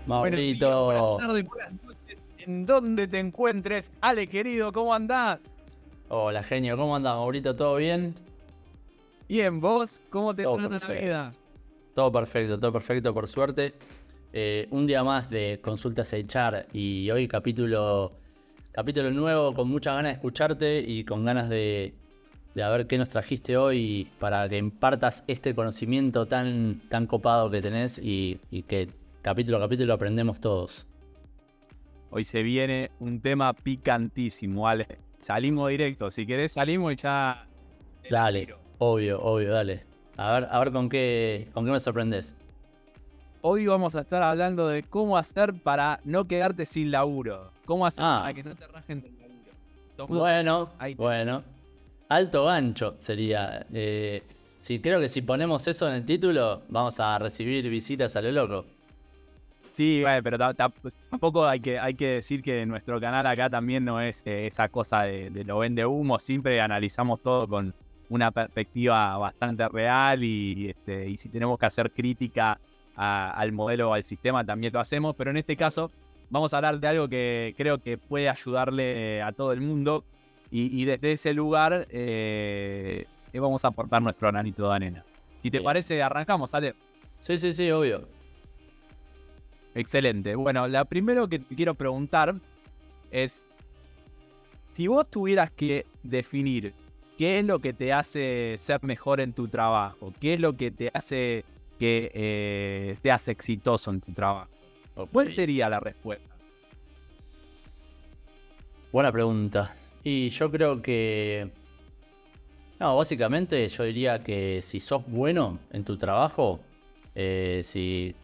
Buenos días, buenas Maurito, tardes, buenas noches. En donde te encuentres, Ale querido, ¿cómo andás? hola genio, ¿cómo andás, Maurito? ¿Todo bien? Bien, ¿vos? ¿Cómo te Todo trata la perfecto, vida? todo perfecto por suerte. Un día más de consultas HR y hoy capítulo nuevo con muchas ganas de escucharte y con ganas de a ver qué nos trajiste hoy para que impartas este conocimiento tan copado que tenés y que capítulo a capítulo aprendemos todos. Hoy se viene un tema picantísimo, Ale. Salimos directo, si querés salimos y ya te la Dale, tiro. obvio, dale. A ver con qué me sorprendés. Hoy vamos a estar hablando de cómo hacer para no quedarte sin laburo. ¿Cómo hacer para Ah, que no te rajen del laburo? Tomá, bueno, ahí tenés. bueno. Alto gancho sería. Sí, creo que si ponemos eso en el título, vamos a recibir visitas a lo loco. Sí, bueno, pero tampoco hay que decir que nuestro canal acá también no es esa cosa de lo vende humo. Siempre analizamos todo con una perspectiva bastante real y si tenemos que hacer crítica al modelo o al sistema también lo hacemos. Pero en este caso vamos a hablar de algo que creo que puede ayudarle a todo el mundo y desde ese lugar vamos a aportar nuestro granito de arena. Si te Bien. parece, arrancamos, Ale. Sí, obvio. Excelente. Bueno, la primero que te quiero preguntar es, si vos tuvieras que definir qué es lo que te hace ser mejor en tu trabajo, qué es lo que te hace que seas exitoso en tu trabajo, Ok. ¿cuál sería la respuesta? Buena pregunta. Y yo creo que. No, básicamente yo diría que si sos bueno en tu trabajo, si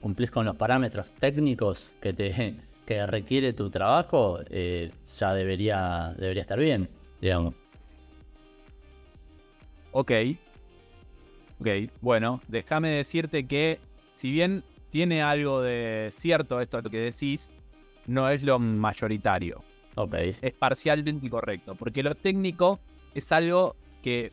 cumplís con los parámetros técnicos que requiere tu trabajo, ya debería estar bien, digamos. Ok, bueno, déjame decirte que si bien tiene algo de cierto esto lo que decís, no es lo mayoritario. Ok. Es parcialmente correcto, porque lo técnico es algo que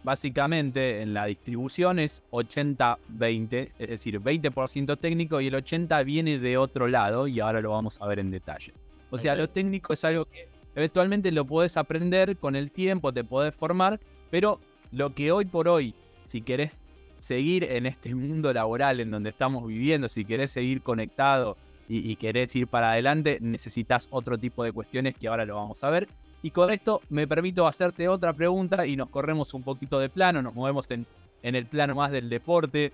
básicamente en la distribución es 80-20, es decir, 20% técnico y el 80% viene de otro lado y ahora lo vamos a ver en detalle. O sea, Ok. lo técnico es algo que eventualmente lo podés aprender con el tiempo, te podés formar, pero lo que hoy por hoy, si querés seguir en este mundo laboral en donde estamos viviendo, si querés seguir conectado y querés ir para adelante, necesitas otro tipo de cuestiones que ahora lo vamos a ver. Y con esto me permito hacerte otra pregunta y nos corremos un poquito de plano, nos movemos en el plano más del deporte,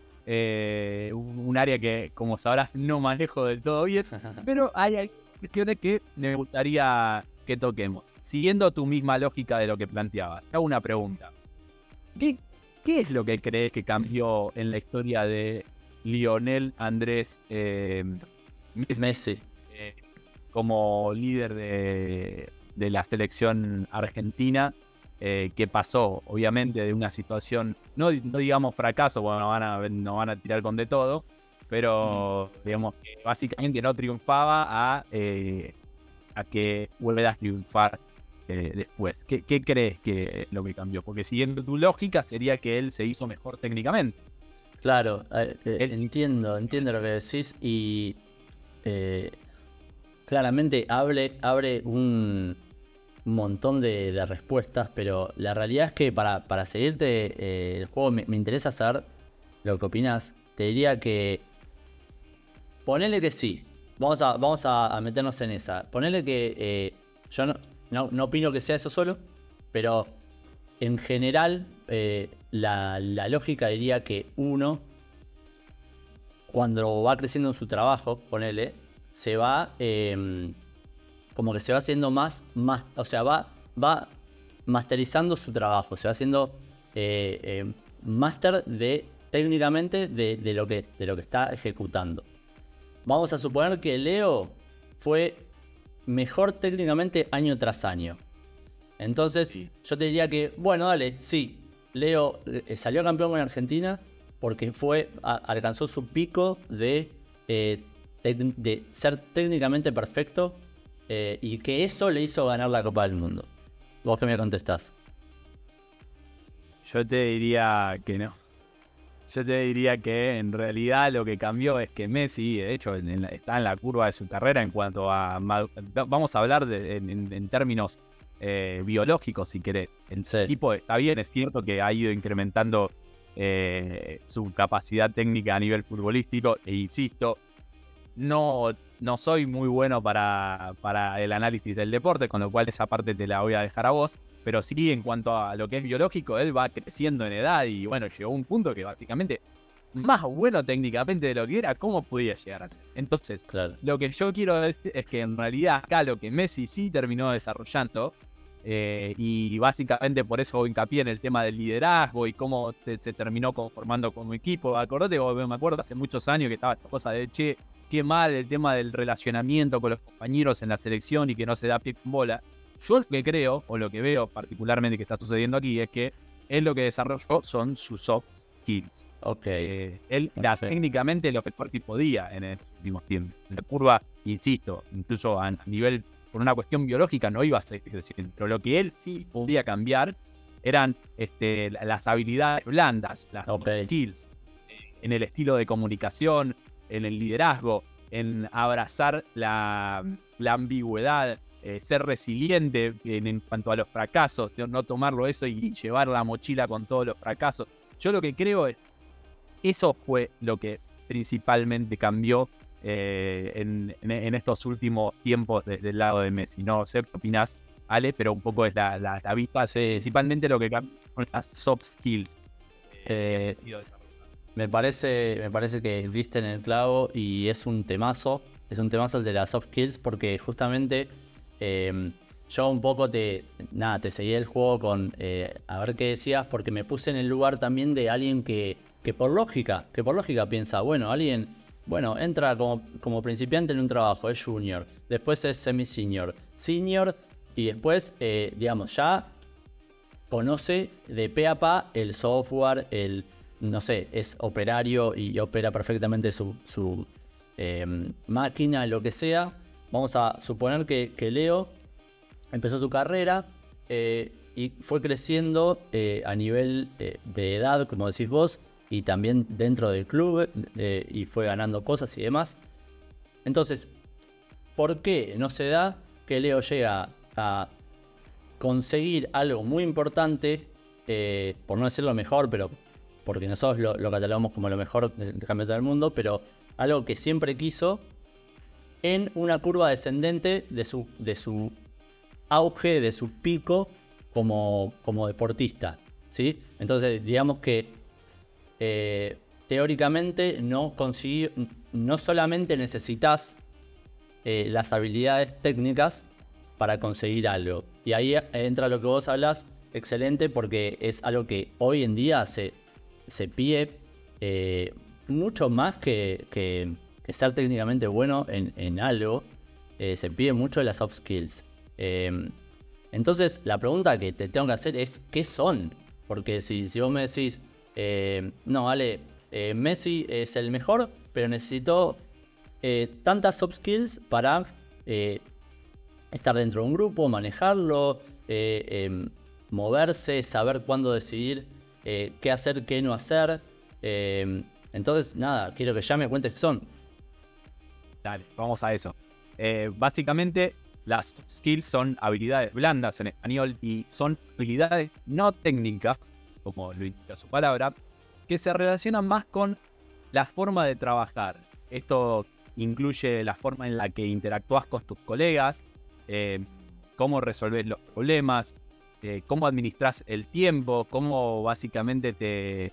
un área que, como sabrás, no manejo del todo bien, pero hay cuestiones que me gustaría que toquemos. Siguiendo tu misma lógica de lo que planteabas, te hago una pregunta. ¿Qué, ¿Qué es lo que crees que cambió en la historia de Lionel Andrés Messi Messi. eh, como líder de la selección argentina, que pasó obviamente de una situación, no digamos fracaso, bueno, no van a tirar con de todo, pero digamos que básicamente no triunfaba a que vuelva a triunfar después. ¿Qué crees que es lo que cambió? Porque siguiendo tu lógica sería que él se hizo mejor técnicamente. Claro, Él sí. entiendo lo que decís y eh, claramente abre un montón de respuestas, pero la realidad es que para seguirte el juego me interesa saber lo que opinás. Te diría que ponele que sí, vamos a meternos en esa. Ponele que yo no opino que sea eso solo, pero en general la lógica diría que uno, cuando va creciendo en su trabajo, ponele, se va como que se va haciendo más o sea, va masterizando su trabajo, se va haciendo máster de técnicamente de lo que está ejecutando. Vamos a suponer que Leo fue mejor técnicamente año tras año. Entonces, Sí. yo te diría que, bueno, dale, sí, Leo salió campeón con Argentina porque alcanzó su pico de ser técnicamente perfecto y que eso le hizo ganar la Copa del Mundo. ¿Vos qué me contestás? Yo te diría que no. Yo te diría que en realidad lo que cambió es que Messi, de hecho, está en la curva de su carrera en cuanto a... Vamos a hablar en términos biológicos, si querés. El Sí. tipo está bien, es cierto que ha ido incrementando su capacidad técnica a nivel futbolístico, e insisto, no soy muy bueno para el análisis del deporte, con lo cual esa parte te la voy a dejar a vos. Pero sí, en cuanto a lo que es biológico, él va creciendo en edad y bueno, llegó a un punto que básicamente más bueno técnicamente de lo que era, ¿cómo podía llegar a ser? Entonces, Claro. lo que yo quiero decir es que en realidad acá lo que Messi sí terminó desarrollando, y básicamente por eso hago hincapié en el tema del liderazgo y cómo se terminó conformando como equipo. Acordate, me acuerdo hace muchos años que estaba esta cosa de, che, qué mal el tema del relacionamiento con los compañeros en la selección y que no se da pie con bola. Yo lo que creo, o lo que veo particularmente que está sucediendo aquí, es que él lo que desarrolló son sus soft skills. Ok. Él era técnicamente lo mejor que podía en los últimos tiempos. La curva, insisto, incluso a nivel, por una cuestión biológica, no iba a seguir creciendo. Pero lo que él sí podía cambiar eran las habilidades blandas, las soft skills, en el estilo de comunicación, en el liderazgo, en abrazar la ambigüedad, ser resiliente en cuanto a los fracasos, no tomarlo eso y llevar la mochila con todos los fracasos. Yo lo que creo es, eso fue lo que principalmente cambió en estos últimos tiempos del lado de Messi. No sé qué opinás, Ale, pero un poco es la vista, principalmente lo que cambió son las soft skills. Me parece que viste en el clavo y es un temazo el de las soft skills, porque justamente yo un poco te seguí el juego con a ver qué decías, porque me puse en el lugar también de alguien que por lógica piensa, bueno, entra como principiante en un trabajo, es junior, después es semi-senior, senior, y después, digamos, ya conoce de pe a pa el software, no sé, es operario y opera perfectamente su máquina, lo que sea. Vamos a suponer que Leo empezó su carrera y fue creciendo a nivel de edad, como decís vos, y también dentro del club, y fue ganando cosas y demás. Entonces, ¿por qué no se da que Leo llega a conseguir algo muy importante, por no decir lo mejor, pero porque nosotros lo catalogamos como lo mejor del campeonato del mundo, pero algo que siempre quiso, en una curva descendente de su auge, de su pico como deportista, ¿sí? Entonces, digamos que teóricamente no solamente necesitas las habilidades técnicas para conseguir algo. Y ahí entra lo que vos hablas, excelente, porque es algo que hoy en día se pide mucho más que ser técnicamente bueno en algo. Se pide mucho de las soft skills. Entonces, la pregunta que te tengo que hacer es, ¿qué son? Porque si vos me decís, no, vale, Messi es el mejor, pero necesito tantas soft skills para estar dentro de un grupo, manejarlo, moverse, saber cuándo decidir qué hacer, qué no hacer. Entonces, nada, quiero que ya me cuentes qué son. Dale, vamos a eso. Básicamente, las skills son habilidades blandas en español y son habilidades no técnicas, como lo indica su palabra, que se relacionan más con la forma de trabajar. Esto incluye la forma en la que interactúas con tus colegas, cómo resolves los problemas, cómo administras el tiempo, cómo básicamente te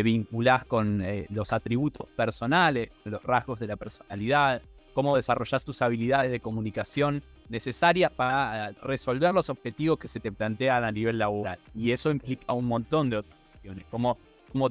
vinculás con los atributos personales, los rasgos de la personalidad, cómo desarrollás tus habilidades de comunicación necesarias para resolver los objetivos que se te plantean a nivel laboral. Y eso implica un montón de otras cuestiones, cómo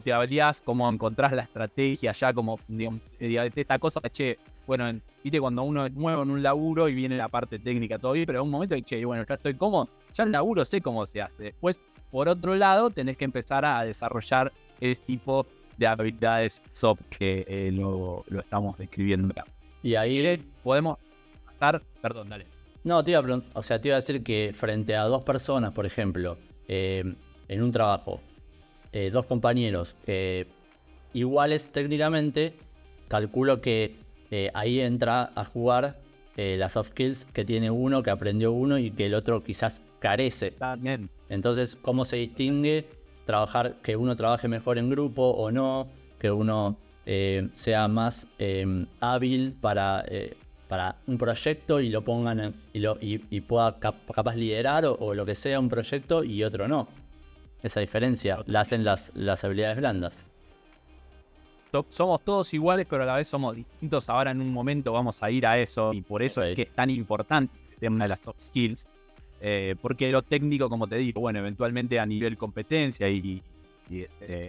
te hablás, cómo encontrás la estrategia, ya como, digamos, esta cosa, che, bueno, viste cuando uno es nuevo en un laburo y viene la parte técnica, todo bien, pero en un momento, che, bueno, ya estoy cómodo, ya el laburo sé cómo se hace. Después, por otro lado, tenés que empezar a desarrollar ese tipo de habilidades soft que lo estamos describiendo acá. Y ahí podemos estar, perdón, dale. No, te iba a decir que frente a dos personas, por ejemplo, en un trabajo, dos compañeros, iguales técnicamente, calculo que ahí entra a jugar las soft skills que tiene uno, que aprendió uno y que el otro quizás carece. También. Entonces, ¿cómo se distingue que uno trabaje mejor en grupo o no? Que uno sea más hábil para un proyecto y lo pongan y pueda capaz liderar o lo que sea un proyecto y otro no. Esa diferencia la hacen las habilidades blandas. Somos todos iguales, pero a la vez somos distintos. Ahora en un momento vamos a ir a eso, y por eso es que es tan importante el tema de las soft skills. Porque lo técnico, como te digo, bueno, eventualmente a nivel competencia y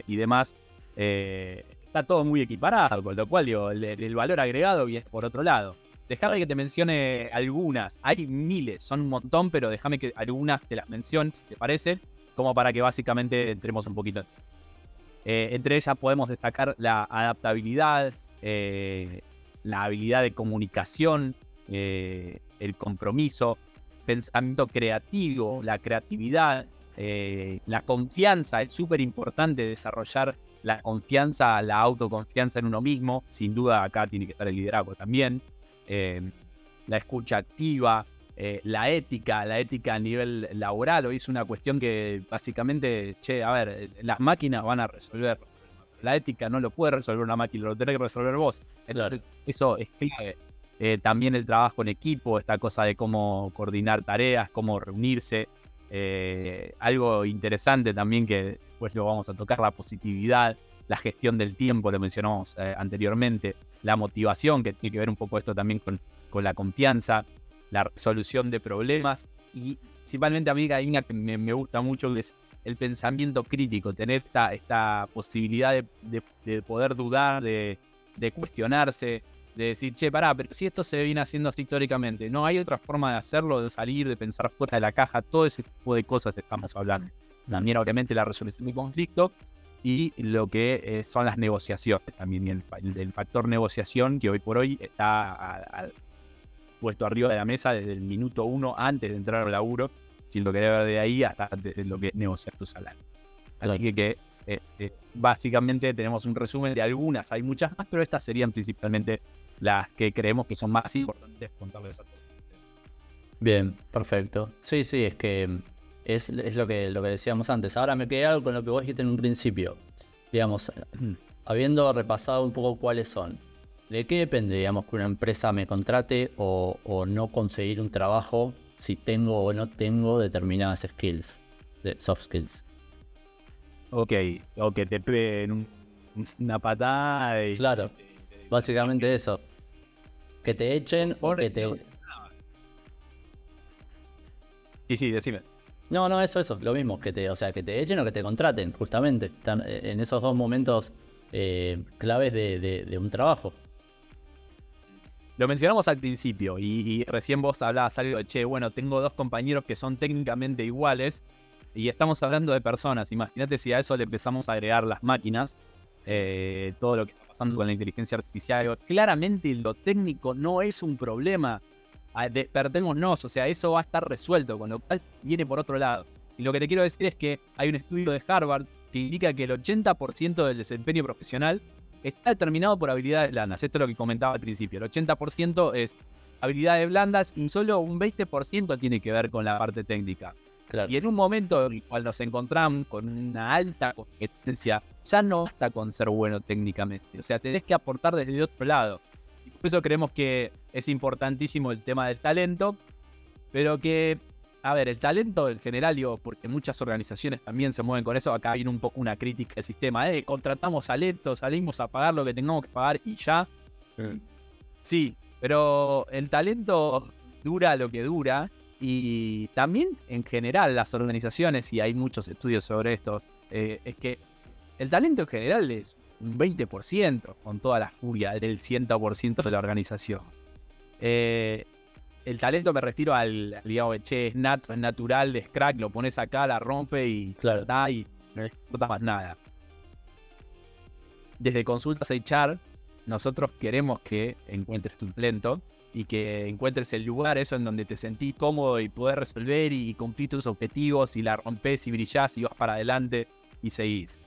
demás, está todo muy equiparado, con lo cual digo, el valor agregado viene por otro lado. Déjame que te mencione algunas. Hay miles, son un montón, pero déjame que algunas te las mencione, si te parece, como para que básicamente entremos un poquito. Entre ellas podemos destacar la adaptabilidad, la habilidad de comunicación, el compromiso, pensamiento creativo, la creatividad, la confianza. Es súper importante desarrollar la confianza, la autoconfianza en uno mismo. Sin duda acá tiene que estar el liderazgo también. La escucha activa, la ética a nivel laboral. Hoy es una cuestión que básicamente, las máquinas van a resolver. La ética no lo puede resolver una máquina, lo tenés que resolver vos. Entonces, eso es clave. También el trabajo en equipo, esta cosa de cómo coordinar tareas, cómo reunirse. Algo interesante también que después lo vamos a tocar, la positividad, la gestión del tiempo, lo mencionamos anteriormente, la motivación, que tiene que ver un poco esto también con la confianza, la resolución de problemas, y principalmente a mí hay una que me gusta mucho, que es el pensamiento crítico, tener esta posibilidad de poder dudar, de cuestionarse, de decir, pero si esto se viene haciendo así históricamente, no hay otra forma de hacerlo, de salir, de pensar fuera de la caja, todo ese tipo de cosas estamos hablando. También obviamente la resolución de conflicto y lo que son las negociaciones también, y el factor negociación que hoy por hoy está puesto arriba de la mesa desde el minuto 1 antes de entrar al laburo, si lo querés ver de ahí hasta lo que es negociar tu salario. Así que básicamente tenemos un resumen de algunas, hay muchas más, pero estas serían principalmente las que creemos que son más importantes contarles a todos. Bien, perfecto. Sí, es que es lo que decíamos antes. Ahora me quedé algo con lo que vos dijiste en un principio. Digamos, habiendo repasado un poco cuáles son, ¿de qué depende, digamos, que una empresa me contrate o no conseguir un trabajo si tengo o no tengo determinadas skills, soft skills? Ok, o que te peguen una patada y... Claro, básicamente eso. Que te echen o que te... Sí, decime. No, eso, lo mismo, que te echen o que te contraten, justamente. Están en esos dos momentos claves de un trabajo. Lo mencionamos al principio y recién vos hablabas algo de, bueno, tengo dos compañeros que son técnicamente iguales y estamos hablando de personas. Imagínate si a eso le empezamos a agregar las máquinas, todo lo que está pasando con la inteligencia artificial. Claramente lo técnico no es un problema. Despertémonos, o sea, eso va a estar resuelto, con lo cual viene por otro lado. Y lo que te quiero decir es que hay un estudio de Harvard que indica que el 80% del desempeño profesional está determinado por habilidades blandas. Esto es lo que comentaba al principio. El 80% es habilidades blandas y solo un 20% tiene que ver con la parte técnica. Claro. Y en un momento en el cual nos encontramos con una alta competencia, ya no basta con ser bueno técnicamente. O sea, tenés que aportar desde otro lado. Y por eso creemos que es importantísimo el tema del talento, pero que, el talento en general, porque muchas organizaciones también se mueven con eso. Acá viene un poco una crítica del sistema. Contratamos talento, salimos a pagar lo que tengamos que pagar y ya. Sí, pero el talento dura lo que dura. Y también en general las organizaciones, y hay muchos estudios sobre estos, es que el talento en general es un 20% con toda la furia del 100% de la organización. El talento me refiero al, digamos, es nato, es natural, es crack, lo pones acá, la rompe y claro, y no importa más nada. Desde Consultas HR, nosotros queremos que encuentres tu talento y que encuentres el lugar eso en donde te sentís cómodo y podés resolver y cumplir tus objetivos y la rompés y brillás y vas para adelante y seguís.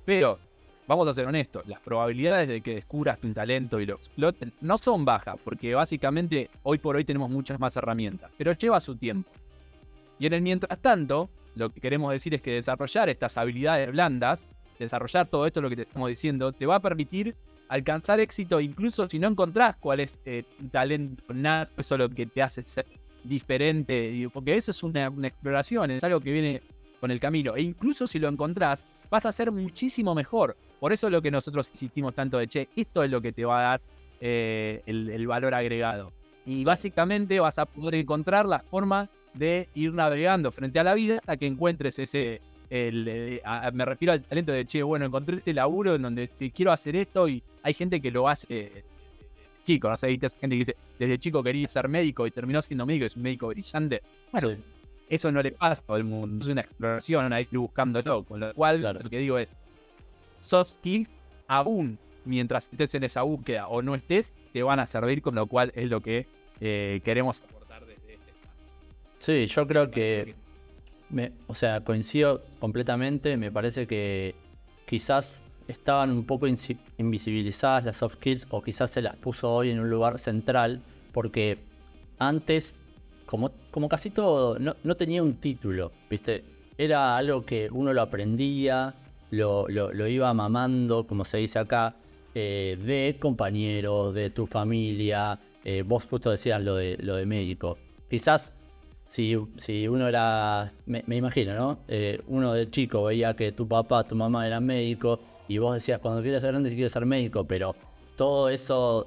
Pero vamos a ser honestos, las probabilidades de que descubras tu talento y lo explotes no son bajas, porque básicamente hoy por hoy tenemos muchas más herramientas, pero lleva su tiempo. Y en el mientras tanto, lo que queremos decir es que desarrollar estas habilidades blandas, desarrollar todo esto, lo que te estamos diciendo, te va a permitir alcanzar éxito, incluso si no encontrás cuál es tu talento nato, eso es lo que te hace ser diferente, porque eso es una exploración, es algo que viene con el camino, e incluso si lo encontrás, vas a ser muchísimo mejor. Por eso es lo que nosotros insistimos tanto de, esto es lo que te va a dar el valor agregado. Y básicamente vas a poder encontrar la forma de ir navegando frente a la vida hasta que encuentres me refiero al talento de, bueno, encontré este laburo en donde quiero hacer esto, y hay gente que lo hace chico, no sé, hay gente que dice, desde chico quería ser médico y terminó siendo médico, es un médico brillante. Bueno, sí. Eso no le pasa a todo el mundo, es una exploración, hay que ir buscándolo, con lo cual Lo que digo es, soft skills, aún mientras estés en esa búsqueda o no estés, te van a servir, con lo cual es lo que queremos aportar desde este espacio. Sí, yo creo que coincido completamente. Me parece que quizás estaban un poco invisibilizadas las soft skills, o quizás se las puso hoy en un lugar central, porque antes, como casi todo, no tenía un título, ¿viste? Era algo que uno lo aprendía, lo iba mamando, como se dice acá, de compañeros, de tu familia. Vos justo decías lo de médico. Quizás si uno era, me imagino, ¿no? Uno de chico veía que tu papá, tu mamá eran médicos, y vos decías, cuando quieras ser grande quiero ser médico, pero todo eso,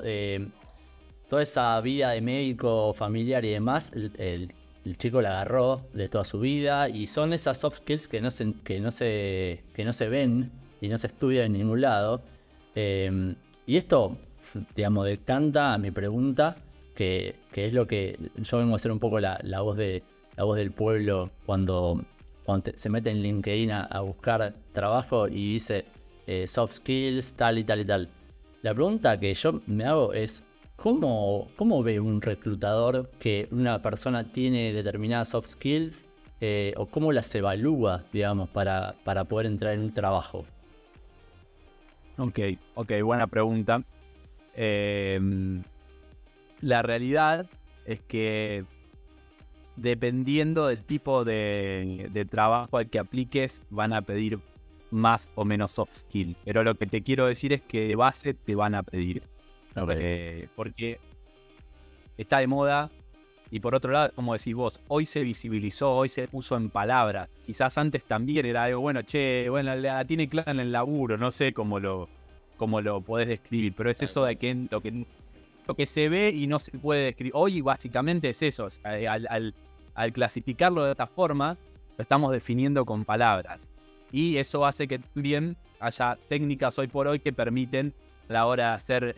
toda esa vida de médico familiar y demás, el chico la agarró de toda su vida, y son esas soft skills que no se ven y no se estudian en ningún lado. Y esto, digamos, decanta a mi pregunta, que es lo que yo vengo a hacer un poco la voz del pueblo cuando se mete en LinkedIn a buscar trabajo y dice soft skills, tal y tal y tal. La pregunta que yo me hago es, ¿cómo ve un reclutador que una persona tiene determinadas soft skills, o cómo las evalúa, digamos, para poder entrar en un trabajo? Ok, buena pregunta. La realidad es que dependiendo del tipo de trabajo al que apliques, van a pedir más o menos soft skill. Pero lo que te quiero decir es que de base te van a pedir. Okay. Porque está de moda, y por otro lado, como decís vos, hoy se visibilizó, hoy se puso en palabras. Quizás antes también era algo, bueno, la tiene clara en el laburo, no sé cómo lo podés describir, pero es eso de que lo que se ve y no se puede describir. Hoy básicamente es eso, o sea, al clasificarlo de esta forma, lo estamos definiendo con palabras. Y eso hace que también haya técnicas hoy por hoy que permiten, a la hora de hacer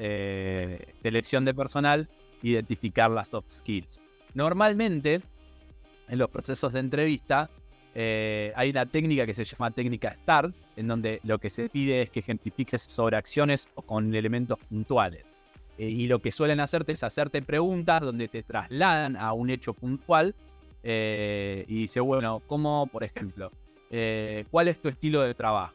selección de personal, identificar las soft skills. Normalmente, en los procesos de entrevista, hay una técnica que se llama técnica START, en donde lo que se pide es que ejemplifiques sobre acciones o con elementos puntuales. Y lo que suelen hacerte es hacerte preguntas donde te trasladan a un hecho puntual, y dice, bueno, ¿cómo, por ejemplo, cuál es tu estilo de trabajo?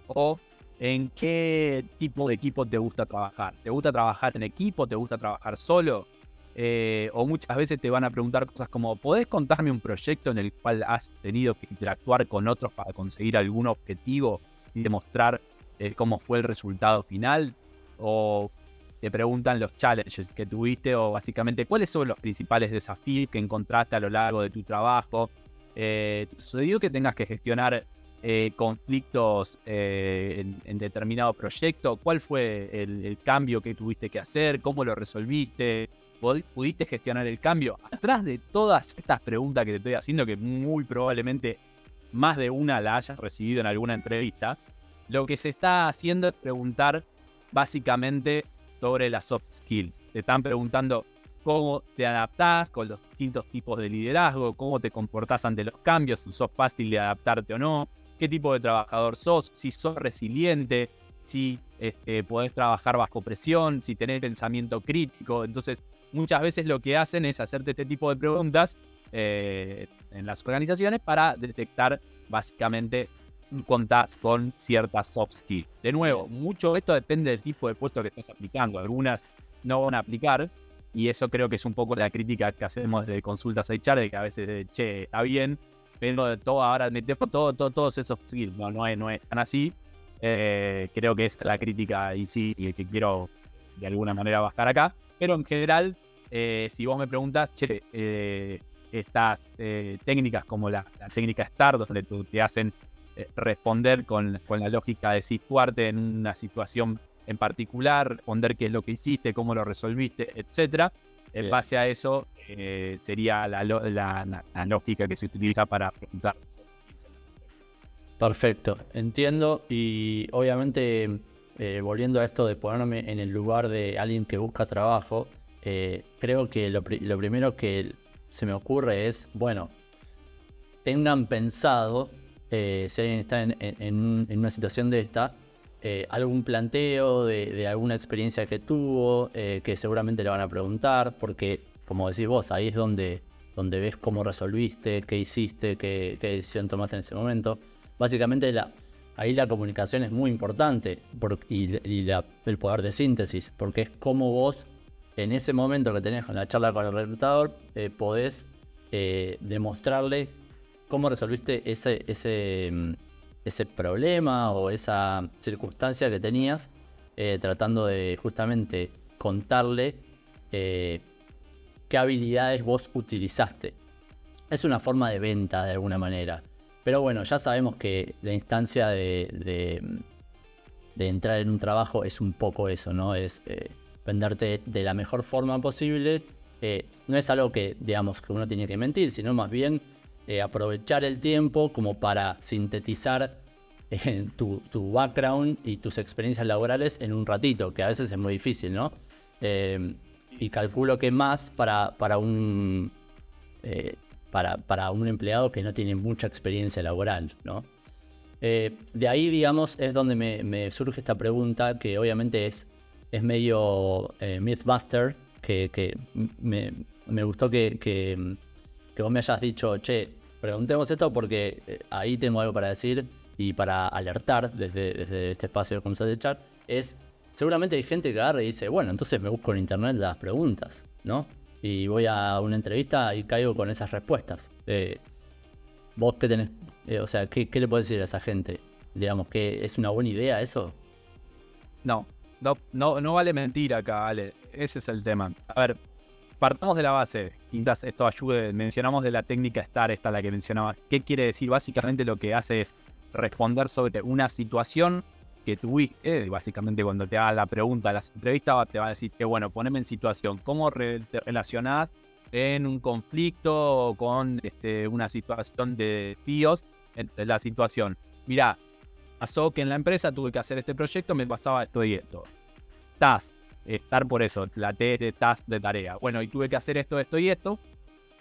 O ¿en qué tipo de equipo te gusta trabajar? ¿Te gusta trabajar en equipo? ¿Te gusta trabajar solo? O muchas veces te van a preguntar cosas como, ¿podés contarme un proyecto en el cual has tenido que interactuar con otros para conseguir algún objetivo y demostrar cómo fue el resultado final? O te preguntan los challenges que tuviste, o básicamente cuáles son los principales desafíos que encontraste a lo largo de tu trabajo. ¿Sucedió que tengas que gestionar conflictos en determinado proyecto? ¿Cuál fue el cambio que tuviste que hacer? ¿Cómo lo resolviste? ¿Pudiste gestionar el cambio? Atrás de todas estas preguntas que te estoy haciendo, que muy probablemente más de una la hayas recibido en alguna entrevista, lo que se está haciendo es preguntar básicamente sobre las soft skills. Te están preguntando cómo te adaptás con los distintos tipos de liderazgo, cómo te comportás ante los cambios, si sos fácil de adaptarte o no, qué tipo de trabajador sos, si sos resiliente, si podés trabajar bajo presión, si tenés pensamiento crítico. Entonces, muchas veces lo que hacen es hacerte este tipo de preguntas en las organizaciones para detectar básicamente contás con ciertas soft skills. De nuevo, mucho esto depende del tipo de puesto que estás aplicando. Algunas no van a aplicar, y eso creo que es un poco la crítica que hacemos de consultas HR, de que a veces, che, está bien, pero de todo ahora metemos todos esos skills. No es tan así. Creo que es la crítica y sí, y que quiero de alguna manera bajar acá. Pero en general, si vos me preguntas, che, estas técnicas como la técnica STAR, donde te hacen responder con la lógica de situarte en una situación en particular, responder qué es lo que hiciste, cómo lo resolviste, etcétera. En base a eso sería la lógica que se utiliza para preguntar. Perfecto, entiendo. Y obviamente, volviendo a esto de ponerme en el lugar de alguien que busca trabajo, creo que lo primero que se me ocurre es, bueno, tengan pensado, si alguien está en una situación de esta, algún planteo de alguna experiencia que tuvo, que seguramente le van a preguntar, porque como decís vos, ahí es donde ves cómo resolviste, qué hiciste, qué decisión tomaste en ese momento. Básicamente ahí la comunicación es muy importante y el poder de síntesis, porque es como vos en ese momento que tenés con la charla con el reclutador podés demostrarle cómo resolviste ese problema o esa circunstancia que tenías, tratando de justamente contarle qué habilidades vos utilizaste. Es una forma de venta de alguna manera. Pero bueno, ya sabemos que la instancia de entrar en un trabajo es un poco eso, ¿no? Es venderte de la mejor forma posible. No es algo que, digamos, que uno tiene que mentir, sino más bien aprovechar el tiempo como para sintetizar tu background y tus experiencias laborales en un ratito, que a veces es muy difícil, ¿no? Y calculo que más para un empleado que no tiene mucha experiencia laboral, ¿no? De ahí, digamos, es donde me surge esta pregunta, que obviamente es medio mythbuster, que me gustó que vos me hayas dicho, che, preguntemos esto porque ahí tengo algo para decir y para alertar desde este espacio de consulta de chat. Seguramente hay gente que agarra y dice, bueno, entonces me busco en internet las preguntas, ¿no? Y voy a una entrevista y caigo con esas respuestas. ¿Vos qué tenés? O sea, ¿qué le podés decir a esa gente? Digamos, ¿que es una buena idea eso? No vale mentir acá, Ale. Ese es el tema. A ver, partamos de la base. Quizás esto ayude. Mencionamos de la técnica STAR, esta la que mencionaba. ¿Qué quiere decir? Básicamente lo que hace es responder sobre una situación que tuviste. Básicamente cuando te haga la pregunta, las entrevistas te va a decir que, bueno, poneme en situación. ¿Cómo te relacionás en un conflicto o con una situación de desafíos en la situación? Mirá, pasó que en la empresa tuve que hacer este proyecto, me pasaba esto y esto. Task, estar por eso, la T es de task de tarea. Bueno, y tuve que hacer esto y esto.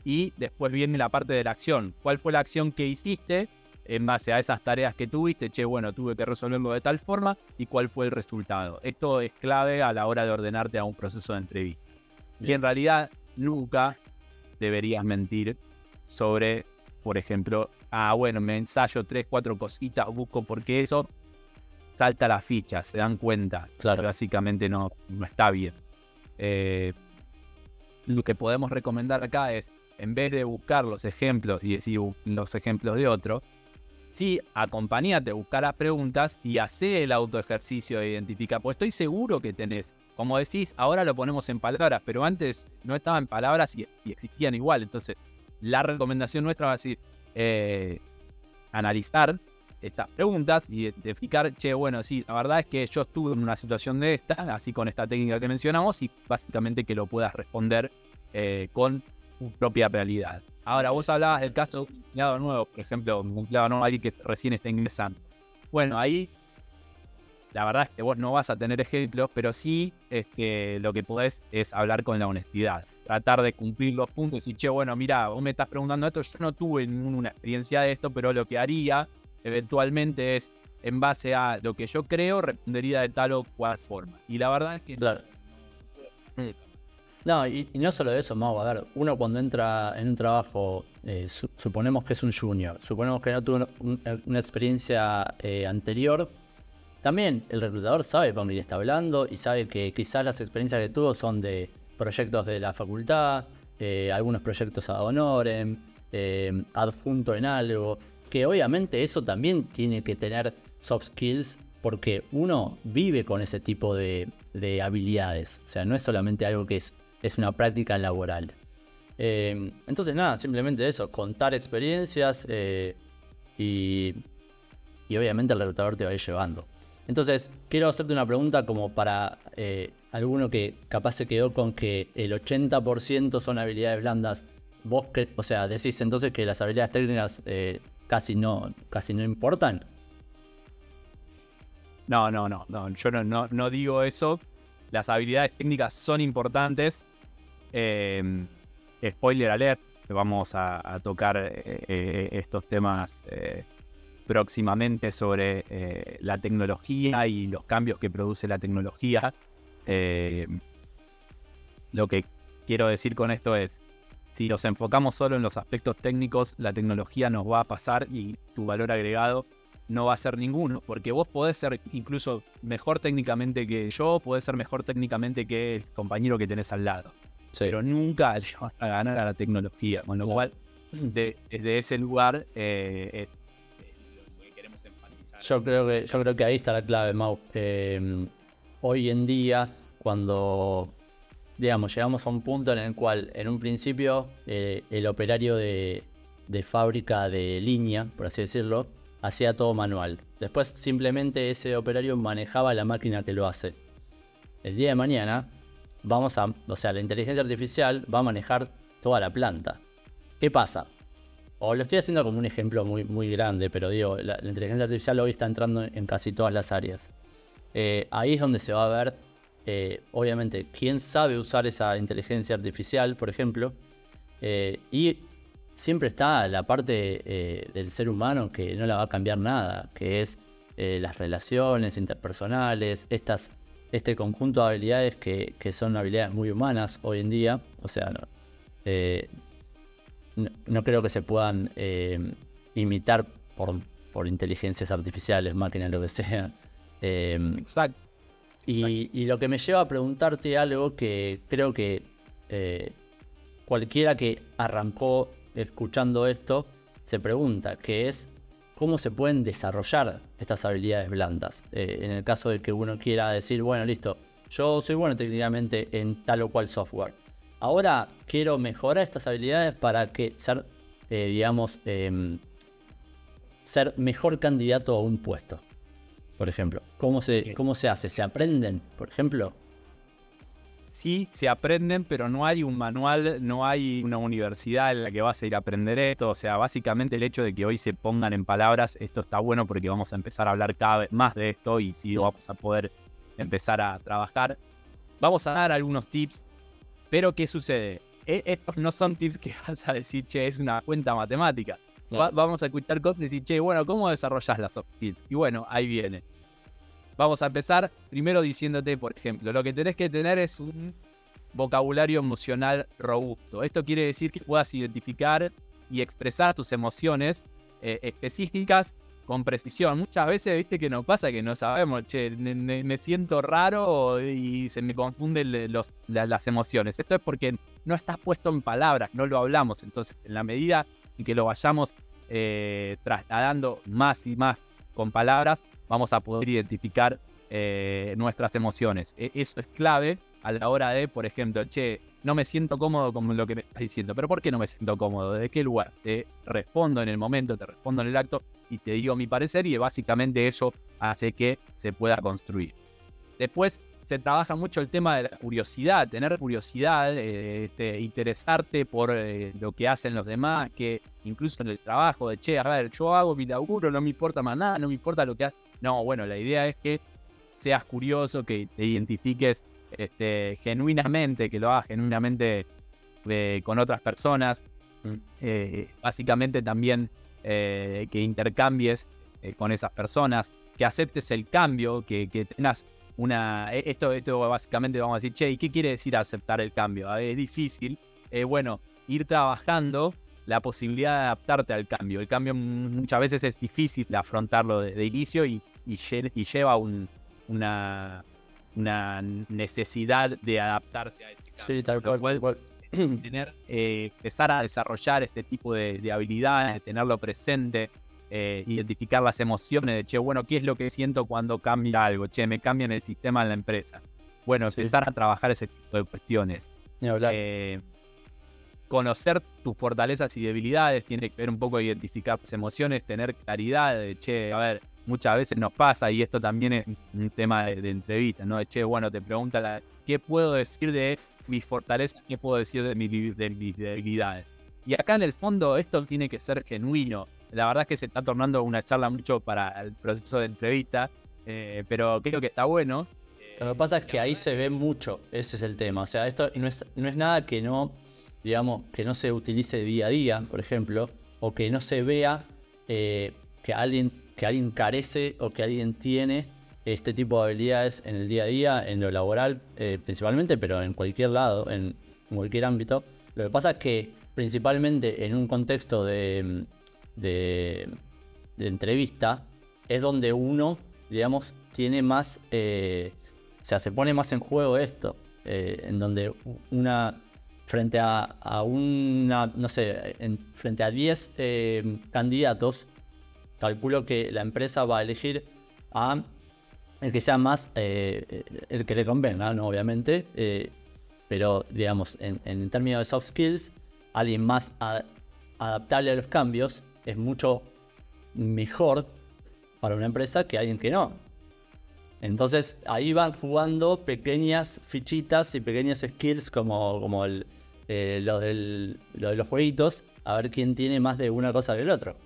Y después viene la parte de la acción. ¿Cuál fue la acción que hiciste en base a esas tareas que tuviste? Che, bueno, tuve que resolverlo de tal forma. ¿Y cuál fue el resultado? Esto es clave a la hora de ordenarte a un proceso de entrevista. Bien. Y en realidad nunca deberías mentir sobre, por ejemplo, bueno, me ensayo 3, 4 cositas, busco, porque eso salta la ficha, se dan cuenta. Claro. Básicamente no está bien. Lo que podemos recomendar acá es, en vez de buscar los ejemplos y decir los ejemplos de otro, sí, acompañate, buscar las preguntas y hacer el autoejercicio de identificar. Pues estoy seguro que tenés, como decís, ahora lo ponemos en palabras, pero antes no estaba en palabras y existían igual. Entonces, la recomendación nuestra va a ser analizar estas preguntas y identificar, che, bueno, sí, la verdad es que yo estuve en una situación de esta, así con esta técnica que mencionamos, y básicamente que lo puedas responder con tu propia realidad. Ahora, vos hablabas del caso de un empleado nuevo, por ejemplo, un empleado nuevo, alguien que recién está ingresando. Bueno, ahí la verdad es que vos no vas a tener ejemplos, pero sí lo que podés es hablar con la honestidad. Tratar de cumplir los puntos y decir, che, bueno, mirá, vos me estás preguntando esto, yo no tuve ninguna experiencia de esto, pero lo que haría eventualmente es, en base a lo que yo creo, respondería de tal o cual forma. Y la verdad es que claro. No, y no solo eso, Mau. A ver, uno cuando entra en un trabajo, suponemos que es un junior, suponemos que no tuvo una experiencia anterior. También el reclutador sabe con quién está hablando y sabe que quizás las experiencias que tuvo son de proyectos de la facultad, algunos proyectos ad honorem, adjunto en algo, que obviamente eso también tiene que tener soft skills porque uno vive con ese tipo de habilidades. O sea, no es solamente algo que es una práctica laboral. Entonces nada, simplemente eso, contar experiencias y obviamente el reclutador te va a ir llevando. Entonces, quiero hacerte una pregunta como para alguno que capaz se quedó con que el 80% son habilidades blandas. Vos, o sea, decís entonces que las habilidades técnicas casi no importan. No, yo no digo eso. Las habilidades técnicas son importantes. Spoiler alert, vamos a tocar estos temas próximamente sobre la tecnología y los cambios que produce la tecnología. Lo que quiero decir con esto es, si nos enfocamos solo en los aspectos técnicos, la tecnología nos va a pasar y tu valor agregado no va a ser ninguno, porque vos podés ser incluso mejor técnicamente que yo, podés ser mejor técnicamente que el compañero que tenés al lado. Sí. Pero nunca le vas a ganar a la tecnología, con lo cual, desde ese lugar, Yo creo que ahí está la clave, Mau. Hoy en día, cuando digamos llegamos a un punto en el cual en un principio el operario de fábrica de línea, por así decirlo, hacía todo manual. Después simplemente ese operario manejaba la máquina que lo hace. El día de mañana la inteligencia artificial va a manejar toda la planta. ¿Qué pasa? O lo estoy haciendo como un ejemplo muy, muy grande, pero digo, la inteligencia artificial hoy está entrando en casi todas las áreas. Ahí es donde se va a ver, obviamente, quién sabe usar esa inteligencia artificial, por ejemplo. Y siempre está la parte del ser humano que no la va a cambiar nada, que es las relaciones interpersonales, este conjunto de habilidades que son habilidades muy humanas hoy en día. O sea, no creo que se puedan imitar por inteligencias artificiales, máquinas, lo que sea. Exacto. Y lo que me lleva a preguntarte algo que creo que cualquiera que arrancó escuchando esto se pregunta, que es cómo se pueden desarrollar estas habilidades blandas. En el caso de que uno quiera decir, bueno, listo, yo soy bueno técnicamente en tal o cual software. Ahora quiero mejorar estas habilidades para ser mejor candidato a un puesto. Por ejemplo, ¿cómo se hace? ¿Se aprenden, por ejemplo? Sí, se aprenden, pero no hay un manual, no hay una universidad en la que vas a ir a aprender esto. O sea, básicamente el hecho de que hoy se pongan en palabras, esto está bueno porque vamos a empezar a hablar cada vez más de esto y sí vamos a poder empezar a trabajar. Vamos a dar algunos tips. Pero, ¿qué sucede? Estos no son tips que vas a decir, che, es una cuenta matemática. No. Vamos a escuchar cosas y decir, che, bueno, ¿cómo desarrollas las soft skills? Y bueno, ahí viene. Vamos a empezar primero diciéndote, por ejemplo, lo que tenés que tener es un vocabulario emocional robusto. Esto quiere decir que puedas identificar y expresar tus emociones específicas con precisión. Muchas veces, viste que nos pasa que no sabemos, che, me siento raro y se me confunden las emociones. Esto es porque no está puesto en palabras, no lo hablamos. Entonces, en la medida en que lo vayamos trasladando más y más con palabras, vamos a poder identificar nuestras emociones. Eso es clave a la hora de, por ejemplo, che, no me siento cómodo con lo que me estás diciendo. ¿Pero por qué no me siento cómodo? ¿De qué lugar? Te respondo en el momento, te respondo en el acto y te digo mi parecer y básicamente eso hace que se pueda construir. Después se trabaja mucho el tema de la curiosidad, tener curiosidad, interesarte por lo que hacen los demás, que incluso en el trabajo, de che, a ver, yo hago mi laburo, no me importa más nada, no me importa lo que haces. No, bueno, la idea es que seas curioso, que te identifiques genuinamente, que lo hagas genuinamente con otras personas. Básicamente también que intercambies con esas personas, que aceptes el cambio, que tengas esto básicamente vamos a decir, che, ¿y qué quiere decir aceptar el cambio? Es difícil. Bueno, ir trabajando la posibilidad de adaptarte al cambio. El cambio muchas veces es difícil de afrontarlo de inicio y lleva una necesidad de adaptarse a este cambio. Sí, tal cual. Empezar a desarrollar este tipo de habilidades, tenerlo presente, identificar las emociones de, che, bueno, ¿qué es lo que siento cuando cambia algo? Che, me cambian el sistema en la empresa. Bueno, empezar a trabajar ese tipo de cuestiones. Ni hablar. Conocer tus fortalezas y debilidades, tiene que ver un poco identificar las emociones, tener claridad de, che, a ver, muchas veces nos pasa, y esto también es un tema de entrevista, ¿no? De, che, bueno, te pregunta ¿qué puedo decir de mis fortalezas? ¿Qué puedo decir de mis debilidades? Y acá en el fondo esto tiene que ser genuino. La verdad es que se está tornando una charla mucho para el proceso de entrevista, pero creo que está bueno. Lo que pasa es que ahí se ve mucho, ese es el tema. O sea, esto no es nada que no, digamos, que no se utilice día a día, por ejemplo, o que no se vea que alguien carece o que alguien tiene este tipo de habilidades en el día a día, en lo laboral principalmente, pero en cualquier lado, en cualquier ámbito. Lo que pasa es que principalmente en un contexto de entrevista es donde uno, digamos, tiene más, o sea, se pone más en juego esto, en donde frente a una, no sé, frente a 10 candidatos, calculo que la empresa va a elegir a el que sea más, el que le convenga, ¿no? Obviamente, pero digamos, en términos de soft skills, alguien más adaptable a los cambios es mucho mejor para una empresa que alguien que no. Entonces ahí van jugando pequeñas fichitas y pequeños skills como lo de los jueguitos, a ver quién tiene más de una cosa que el otro.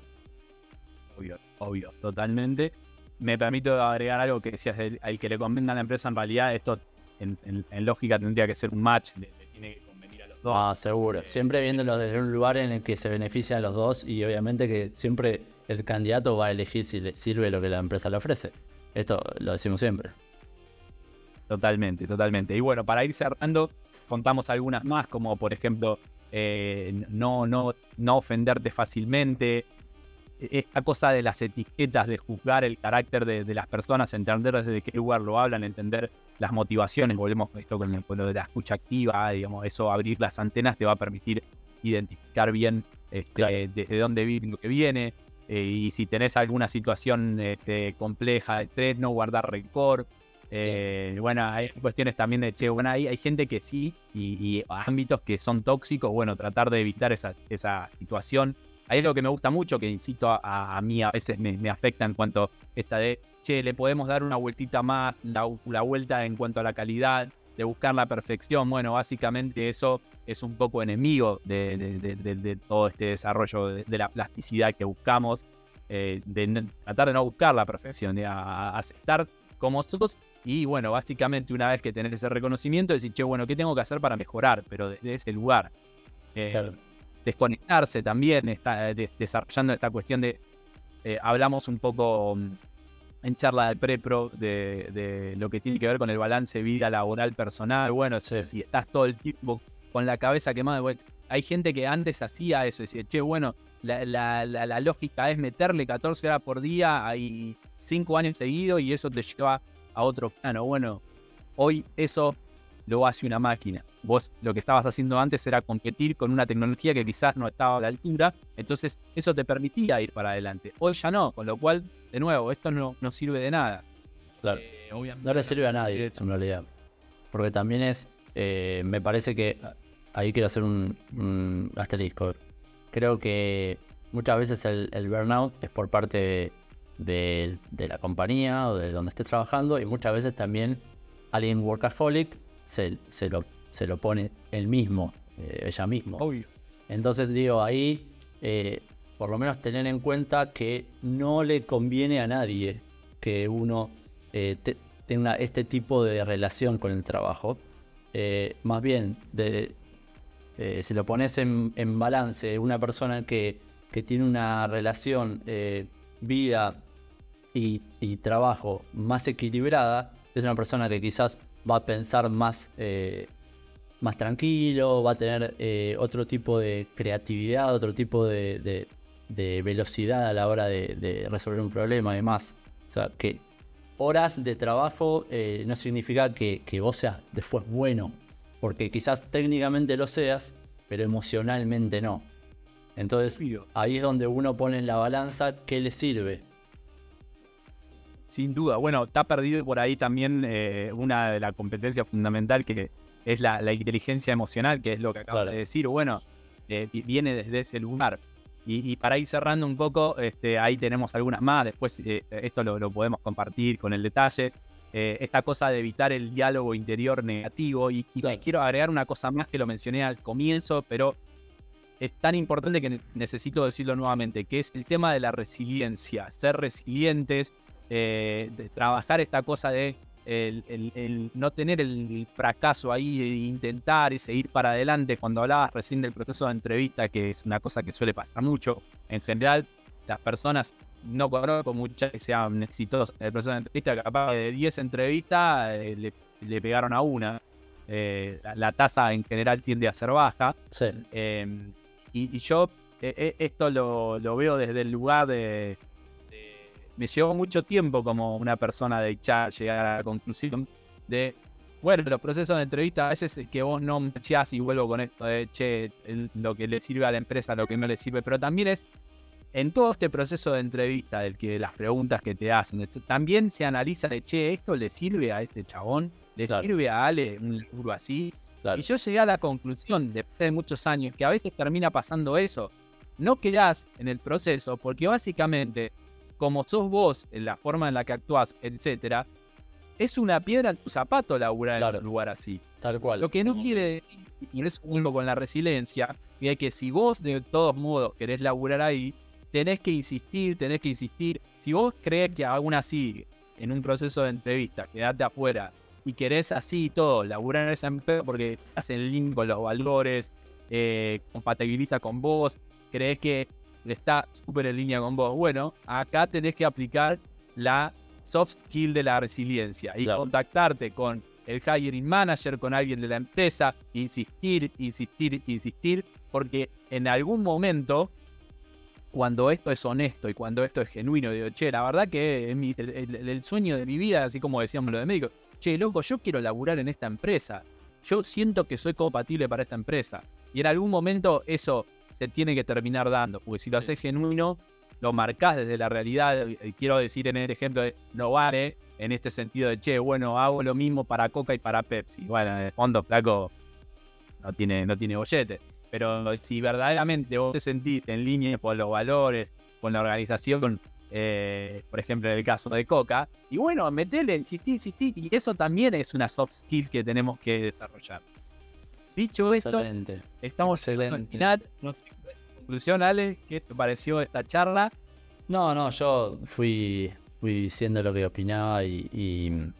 Obvio, totalmente. Me permito agregar algo que decías, al que le convenga a la empresa. En realidad esto en lógica tendría que ser un match, tiene que convenir a los dos. Ah, seguro. Siempre viéndolo desde un lugar en el que se benefician a los dos, y obviamente que siempre el candidato va a elegir si le sirve lo que la empresa le ofrece. Esto lo decimos siempre. Totalmente. Y bueno, para ir cerrando, contamos algunas más, como por ejemplo, no ofenderte fácilmente. Esta cosa de las etiquetas, de juzgar el carácter de las personas, entender desde qué lugar lo hablan, entender las motivaciones. Volvemos a esto con lo de la escucha activa, digamos, eso, abrir las antenas te va a permitir identificar bien Claro. desde dónde viene lo que viene, y si tenés alguna situación compleja de estrés, no guardar rencor. Bueno, hay cuestiones también de, che, bueno, hay gente que sí, y ámbitos que son tóxicos, bueno, tratar de evitar esa situación. Hay algo que me gusta mucho, que insisto, a mí a veces me afecta en cuanto a esta de, che, le podemos dar una vueltita más, la vuelta en cuanto a la calidad, de buscar la perfección. Bueno, básicamente eso es un poco enemigo de todo este desarrollo de la plasticidad que buscamos, de tratar de no buscar la perfección, de aceptar como sos. Y bueno, básicamente una vez que tenés ese reconocimiento, decir, che, bueno, ¿qué tengo que hacer para mejorar? Pero desde ese lugar. Claro. Desconectarse también, está desarrollando esta cuestión de, hablamos un poco en charla de prepro de lo que tiene que ver con el balance vida laboral personal. Bueno, Sí. si estás todo el tiempo con la cabeza quemada, bueno, hay gente que antes hacía eso, decía, che, bueno, la lógica es meterle 14 horas por día y 5 años seguidos, y eso te lleva a otro plano. Bueno, hoy eso lo hace una máquina. Vos lo que estabas haciendo antes era competir con una tecnología que quizás no estaba a la altura, entonces eso te permitía ir para adelante. Hoy ya no, con lo cual, de nuevo, esto no sirve de nada. Claro. Obviamente, No le sirve a nadie, en realidad. Porque también me parece que ahí quiero hacer un asterisco. Creo que muchas veces el burnout es por parte de la compañía o de donde estés trabajando, y muchas veces también alguien workaholic se lo pone él mismo, ella mismo. Obvio. Entonces digo, ahí por lo menos tener en cuenta que no le conviene a nadie que uno tenga este tipo de relación con el trabajo. Más bien, si lo pones en balance, una persona que tiene una relación vida y trabajo más equilibrada, es una persona que quizás va a pensar más tranquilo, va a tener otro tipo de creatividad, otro tipo de velocidad a la hora de resolver un problema y demás. O sea, que horas de trabajo no significa que vos seas después bueno, porque quizás técnicamente lo seas, pero emocionalmente no. Entonces ahí es donde uno pone en la balanza qué le sirve. Sin duda. Bueno, está perdido por ahí también una de las competencias fundamentales que es la inteligencia emocional, que es lo que acabas de decir. Bueno, viene desde ese lugar. Y para ir cerrando un poco, ahí tenemos algunas más. Después esto lo podemos compartir con el detalle. Esta cosa de evitar el diálogo interior negativo. Y quiero agregar una cosa más que lo mencioné al comienzo, pero es tan importante que necesito decirlo nuevamente, que es el tema de la resiliencia. Ser resilientes, de trabajar esta cosa de el no tener el fracaso ahí, de intentar y seguir para adelante. Cuando hablabas recién del proceso de entrevista, que es una cosa que suele pasar mucho, en general las personas, no conozco muchas que sean exitosas en el proceso de entrevista, capaz de 10 entrevistas le pegaron a una. La tasa en general tiende a ser baja. Sí. Y yo esto lo veo desde el lugar de me llevó mucho tiempo como una persona de HR llegar a la conclusión de, bueno, los procesos de entrevista a veces es que vos no macheás, y vuelvo con esto de, lo que le sirve a la empresa, lo que no le sirve, pero también es en todo este proceso de entrevista, del que las preguntas que te hacen, también se analiza de, esto le sirve a este chabón, le sirve a Ale un laburo así. Claro. Y yo llegué a la conclusión, después de muchos años, que a veces termina pasando eso. No quedás en el proceso porque básicamente, como sos vos, en la forma en la que actuás, etcétera, es una piedra en tu zapato laburar en un lugar así. Tal cual. Lo que no quiere decir, y es uno con la resiliencia, es que si vos de todos modos querés laburar ahí, tenés que insistir. Si vos crees que aún así, en un proceso de entrevista, quedate afuera y querés así y todo, laburar en esa empresa porque hace el link con los valores, compatibiliza con vos, crees que está súper en línea con vos. Bueno, acá tenés que aplicar la soft skill de la resiliencia y contactarte con el hiring manager, con alguien de la empresa, insistir, porque en algún momento, cuando esto es honesto y cuando esto es genuino, digo, la verdad que es el sueño de mi vida, así como decíamos lo de médico, loco, yo quiero laburar en esta empresa, yo siento que soy compatible para esta empresa, y en algún momento eso se tiene que terminar dando, porque si lo haces genuino, lo marcás desde la realidad. Quiero decir en este ejemplo de no vale, en este sentido de, bueno, hago lo mismo para Coca y para Pepsi. Bueno, en el fondo, flaco, no tiene bollete. Pero si verdaderamente vos te sentís en línea con los valores, con la organización, por ejemplo en el caso de Coca, y bueno, metele, insistí, y eso también es una soft skill que tenemos que desarrollar. Dicho esto, estamos al final. No sé, conclusión, Ale, ¿qué te pareció esta charla? No, yo fui diciendo lo que opinaba y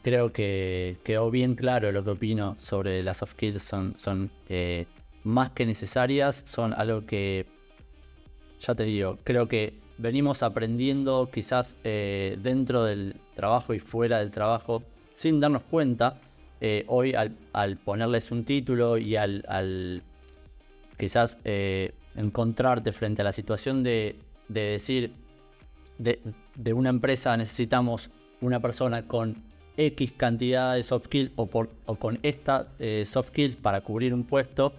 creo que quedó bien claro lo que opino sobre las soft skills. Son más que necesarias, son algo que, ya te digo, creo que venimos aprendiendo quizás dentro del trabajo y fuera del trabajo sin darnos cuenta. Hoy al ponerles un título y al quizás encontrarte frente a la situación de decir de una empresa necesitamos una persona con X cantidad de soft skills o con esta soft skills para cubrir un puesto,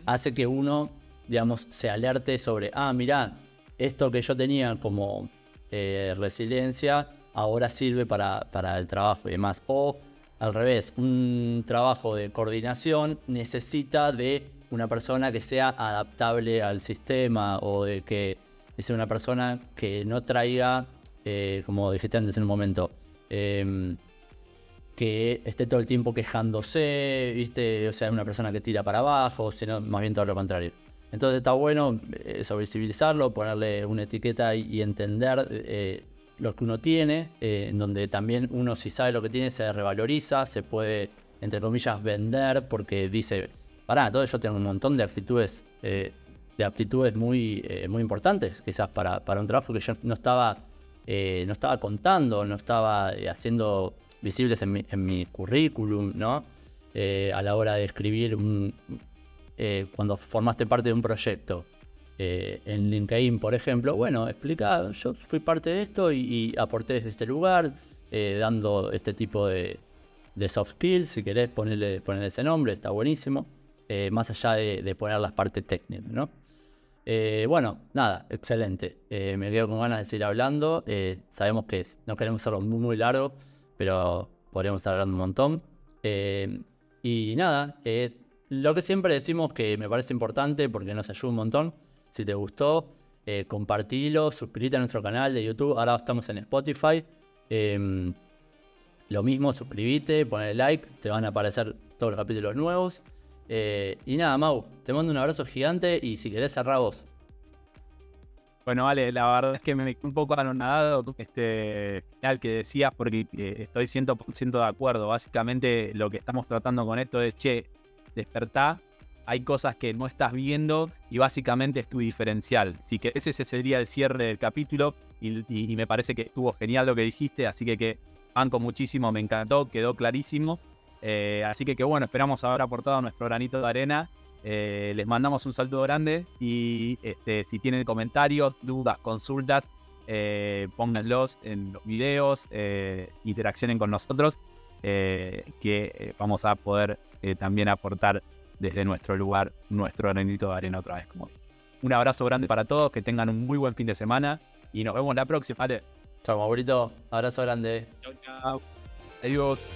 hace que uno, digamos, se alerte sobre, mirá, esto que yo tenía como resiliencia ahora sirve para el trabajo y demás. O al revés, un trabajo de coordinación necesita de una persona que sea adaptable al sistema o de que sea una persona que no traiga, como dijiste antes en un momento, que esté todo el tiempo quejándose, ¿viste? O sea, una persona que tira para abajo, sino más bien todo lo contrario. Entonces está bueno visibilizarlo, ponerle una etiqueta y entender lo que uno tiene, en donde también uno, si sabe lo que tiene, se revaloriza, se puede, entre comillas, vender, porque dice, entonces yo tengo un montón de aptitudes muy importantes, quizás para un trabajo que yo no estaba no estaba contando, no estaba haciendo visibles en mi currículum, ¿no? A la hora de escribir cuando formaste parte de un proyecto. En LinkedIn, por ejemplo, bueno, explica, yo fui parte de esto y aporté desde este lugar, dando este tipo de soft skills, si querés ponerle ese nombre, está buenísimo, más allá de poner las partes técnicas, ¿no? Bueno, nada, excelente. Me quedo con ganas de seguir hablando. Sabemos que no queremos hacerlo muy, muy largo, pero podríamos estar hablando un montón. Y nada, lo que siempre decimos que me parece importante porque nos ayuda un montón. Si te gustó, compartilo, suscríbete a nuestro canal de YouTube. Ahora estamos en Spotify. Lo mismo, suscríbete, ponle like, te van a aparecer todos los capítulos nuevos. Y nada, Mau, te mando un abrazo gigante y si querés cerrar vos. Bueno, vale, la verdad es que me quedé un poco anonadado con este final que decías porque estoy 100% de acuerdo. Básicamente lo que estamos tratando con esto es, despertá, hay cosas que no estás viendo y básicamente es tu diferencial. Si querés, ese sería el cierre del capítulo y me parece que estuvo genial lo que dijiste, así que banco muchísimo, me encantó, quedó clarísimo. Así que bueno, esperamos haber aportado nuestro granito de arena. Les mandamos un saludo grande y si tienen comentarios, dudas, consultas, pónganlos en los videos, interaccionen con nosotros, que vamos a poder también aportar desde nuestro lugar, nuestro granito de arena otra vez. Un abrazo grande para todos, que tengan un muy buen fin de semana y nos vemos la próxima. ¿Vale? Chao, Maurito, abrazo grande. Chau, chau. Adiós.